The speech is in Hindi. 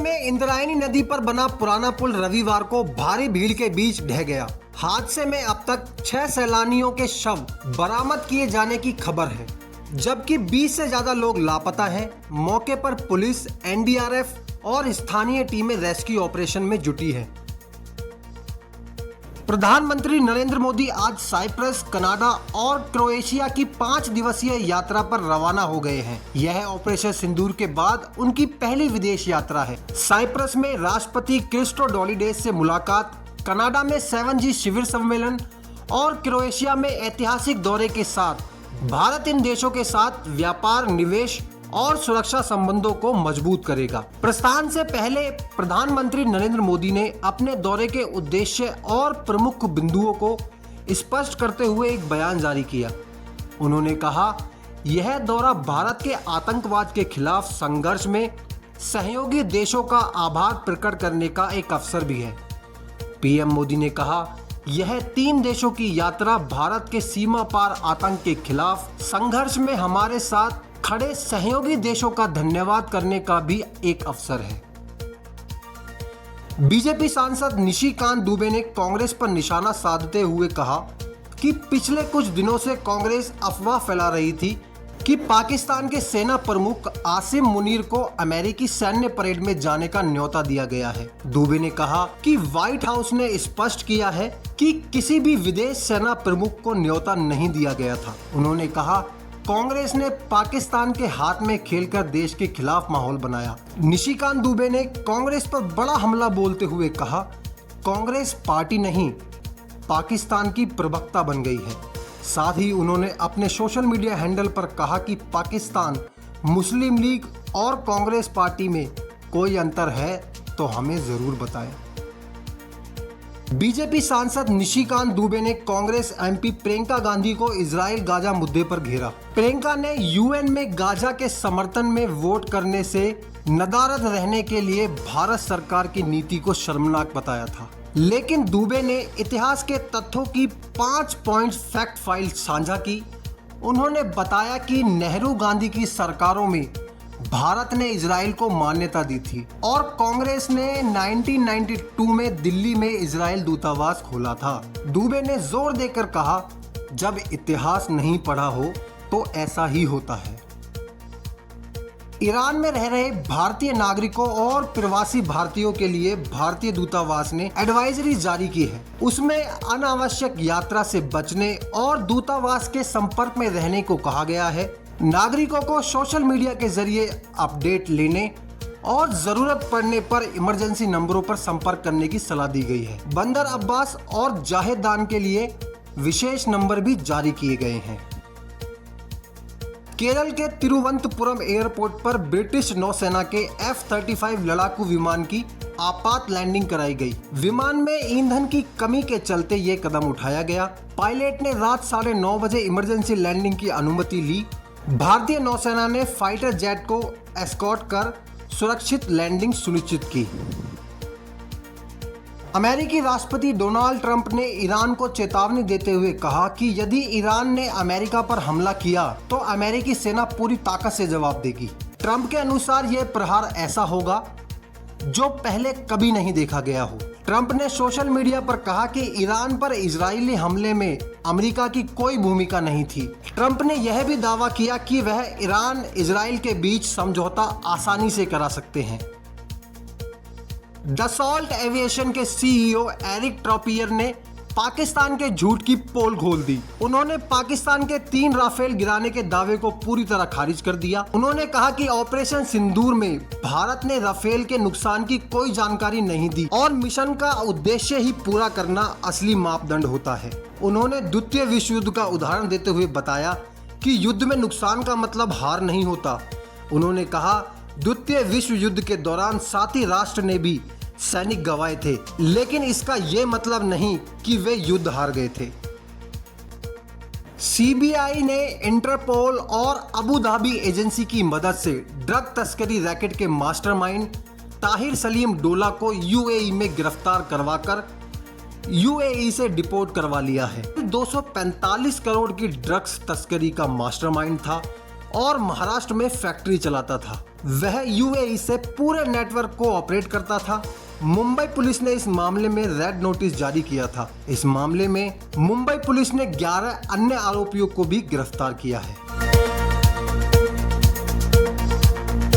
में इंद्रायणी नदी पर बना पुराना पुल रविवार को भारी भीड़ के बीच ढह गया। हादसे में अब तक 6 सैलानियों के शव बरामद किए जाने की खबर है, जबकि 20 से ज्यादा लोग लापता हैं। मौके पर पुलिस, एनडीआरएफ और स्थानीय टीमें रेस्क्यू ऑपरेशन में जुटी हैं। प्रधानमंत्री नरेंद्र मोदी आज साइप्रस, कनाडा और क्रोएशिया की 5 दिवसीय यात्रा पर रवाना हो गए हैं। यह ऑपरेशन सिंदूर के बाद उनकी पहली विदेश यात्रा है। साइप्रस में राष्ट्रपति क्रिस्टोडोलिडेस से मुलाकात, कनाडा में 7G शिविर सम्मेलन और क्रोएशिया में ऐतिहासिक दौरे के साथ भारत इन देशों के साथ व्यापार, निवेश और सुरक्षा संबंधों को मजबूत करेगा। प्रस्थान से पहले प्रधानमंत्री नरेंद्र मोदी ने अपने दौरे के उद्देश्य और प्रमुख बिंदुओं को स्पष्ट करते हुए एक बयान जारी किया। उन्होंने कहा, यह दौरा भारत के आतंकवाद के खिलाफ संघर्ष में सहयोगी देशों का आभार प्रकट करने का एक अवसर भी है। पीएम मोदी ने कहा, यह 3 देशों की यात्रा भारत के सीमा पार आतंक के खिलाफ संघर्ष में हमारे साथ खड़े सहयोगी देशों का धन्यवाद करने का भी एक अवसर है। बीजेपी सांसद निशिकांत दुबे ने कांग्रेस पर निशाना साधते हुए कहा कि पिछले कुछ दिनों से कांग्रेस अफवाह फैला रही थी कि पाकिस्तान के सेना प्रमुख आसिम मुनीर को अमेरिकी सैन्य परेड में जाने का न्योता दिया गया है। दुबे ने कहा कि व्हाइट हाउस ने स्पष्ट किया है कि किसी भी विदेश सेना प्रमुख को न्योता नहीं दिया गया था। उन्होंने कहा, कांग्रेस ने पाकिस्तान के हाथ में खेलकर देश के खिलाफ माहौल बनाया। निशिकांत दुबे ने कांग्रेस पर बड़ा हमला बोलते हुए कहा, कांग्रेस पार्टी नहीं, पाकिस्तान की प्रवक्ता बन गई है। साथ ही उन्होंने अपने सोशल मीडिया हैंडल पर कहा कि पाकिस्तान, मुस्लिम लीग और कांग्रेस पार्टी में कोई अंतर है तो हमें जरूर बताएं। बीजेपी सांसद निशिकांत दुबे ने कांग्रेस एमपी प्रियंका गांधी को इजराइल गाजा मुद्दे पर घेरा। प्रियंका ने यूएन में गाजा के समर्थन में वोट करने से नदारद रहने के लिए भारत सरकार की नीति को शर्मनाक बताया था, लेकिन दुबे ने इतिहास के तथ्यों की 5 पॉइंट फैक्ट फाइल साझा की। उन्होंने बताया कि नेहरू गांधी की सरकारों में भारत ने इजराइल को मान्यता दी थी और कांग्रेस ने 1992 में दिल्ली में इजराइल दूतावास खोला था। दुबे ने जोर देकर कहा, जब इतिहास नहीं पढ़ा हो तो ऐसा ही होता है। ईरान में रह रहे भारतीय नागरिकों और प्रवासी भारतीयों के लिए भारतीय दूतावास ने एडवाइजरी जारी की है। उसमें अनावश्यक यात्रा से बचने और दूतावास के संपर्क में रहने को कहा गया है। नागरिकों को सोशल मीडिया के जरिए अपडेट लेने और जरूरत पड़ने पर इमरजेंसी नंबरों पर संपर्क करने की सलाह दी गई है। बंदर अब्बास और जाहेदान के लिए विशेष नंबर भी जारी किए गए हैं। केरल के तिरुवनंतपुरम एयरपोर्ट पर ब्रिटिश नौसेना के F-35 लड़ाकू विमान की आपात लैंडिंग कराई गई। विमान में ईंधन की कमी के चलते ये कदम उठाया गया। पायलट ने रात 9:30 बजे इमरजेंसी लैंडिंग की अनुमति ली। भारतीय नौसेना ने फाइटर जेट को एस्कॉर्ट कर सुरक्षित लैंडिंग सुनिश्चित की। अमेरिकी राष्ट्रपति डोनाल्ड ट्रंप ने ईरान को चेतावनी देते हुए कहा कि यदि ईरान ने अमेरिका पर हमला किया तो अमेरिकी सेना पूरी ताकत से जवाब देगी। ट्रंप के अनुसार यह प्रहार ऐसा होगा जो पहले कभी नहीं देखा गया हो। ट्रंप ने सोशल मीडिया पर कहा कि ईरान पर इजरायली हमले में अमेरिका की कोई भूमिका नहीं थी। ट्रंप ने यह भी दावा किया कि वह ईरान इजराइल के बीच समझौता आसानी से करा सकते हैं। डसॉल्ट एविएशन के सीईओ एरिक ट्रॉपियर ने पाकिस्तान के झूठ की पोल खोल दी। उन्होंने पाकिस्तान के 3 राफेल गिराने के दावे को पूरी तरह खारिज कर दिया। उन्होंने कहा कि ऑपरेशन सिंदूर में भारत ने राफेल के नुकसान की कोई जानकारी नहीं दी और मिशन का उद्देश्य ही पूरा करना असली मापदंड होता है। उन्होंने द्वितीय विश्व युद्ध का उदाहरण देते हुए बताया कि युद्ध में नुकसान का मतलब हार नहीं होता। उन्होंने कहा, द्वितीय विश्व युद्ध के दौरान साथी राष्ट्र ने भी सैनिक गंवाए थे, लेकिन इसका ये मतलब नहीं कि वे युद्ध हार गए थे। सीबीआई ने इंटरपोल और अबू धाबी एजेंसी की मदद से ड्रग तस्करी रैकेट के मास्टरमाइंड ताहिर सलीम डोला को यूएई में गिरफ्तार करवाकर यूएई से डिपोर्ट करवा लिया है। 245 करोड़ की ड्रग्स तस्करी का मास्टरमाइंड था। और महाराष्ट्र में फैक्ट्री चलाता था। वह यूएई से पूरे नेटवर्क को ऑपरेट करता था। मुंबई पुलिस ने इस मामले में रेड नोटिस जारी किया था। इस मामले में मुंबई पुलिस ने 11 अन्य आरोपियों को भी गिरफ्तार किया है।